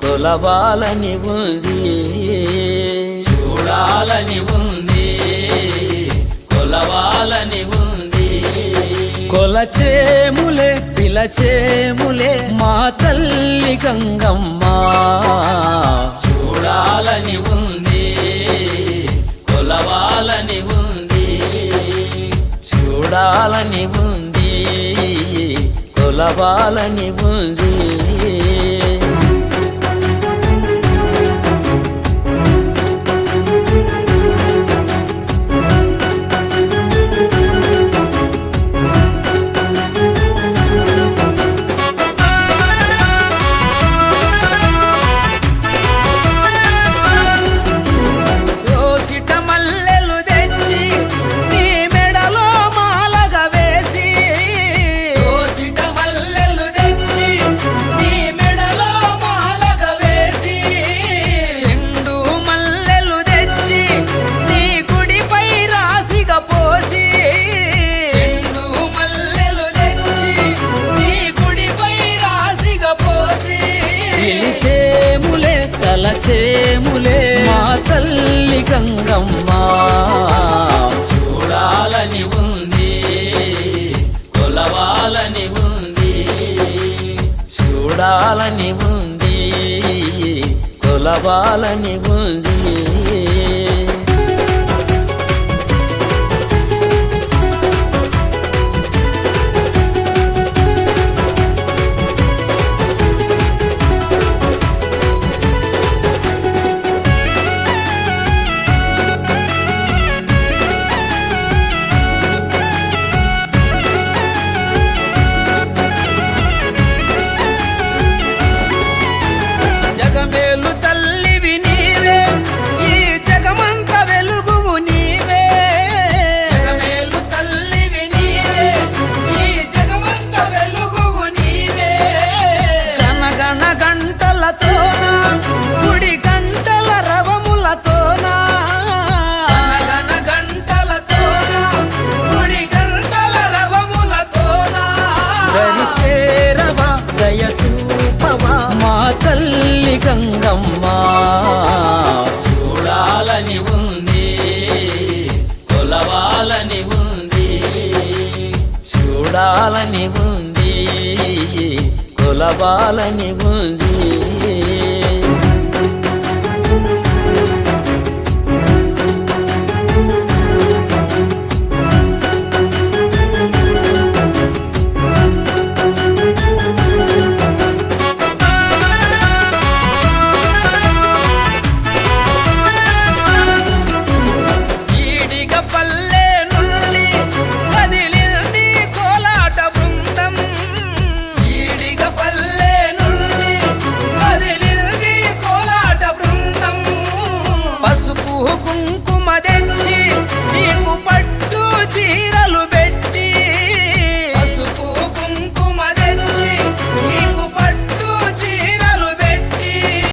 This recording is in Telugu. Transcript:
కొలవాలని ఉంది, చూడాలని ఉంది, కొలవాలని ఉంది. కొలచేములే పిలచేములే మా తల్లి గంగమ్మ, చూడాలని ఉంది, కొలవాలని ఉంది. చూడాలని ఉంది, కొలవాలని ఉంది. తలచేములే మా తల్లి గంగమ్మ, చూడాలని ఉంది, కొలవాలని ఉంది. చూడాలని ఉంది, కొలవాలని ఉంది. జగమేలు తల్లివి నీవే, ఈ జగమంత వెలుగువు నీవే. జగమేలు తల్లివి నీవే, ఈ జగమంత వెలుగువు నీవే. గణగణ గంటలతోన గుడి గంటల రవములతోన, గణగణ గంటలతోన గుడి గంటల రవములతోన. దరి చేరవా దయ చూపవా మా తల్లి గంగమ్మ, చూడాలని ఉంది, కొలవాలని ఉంది. చూడాలని ఉంది, కొలవాలని ఉంది.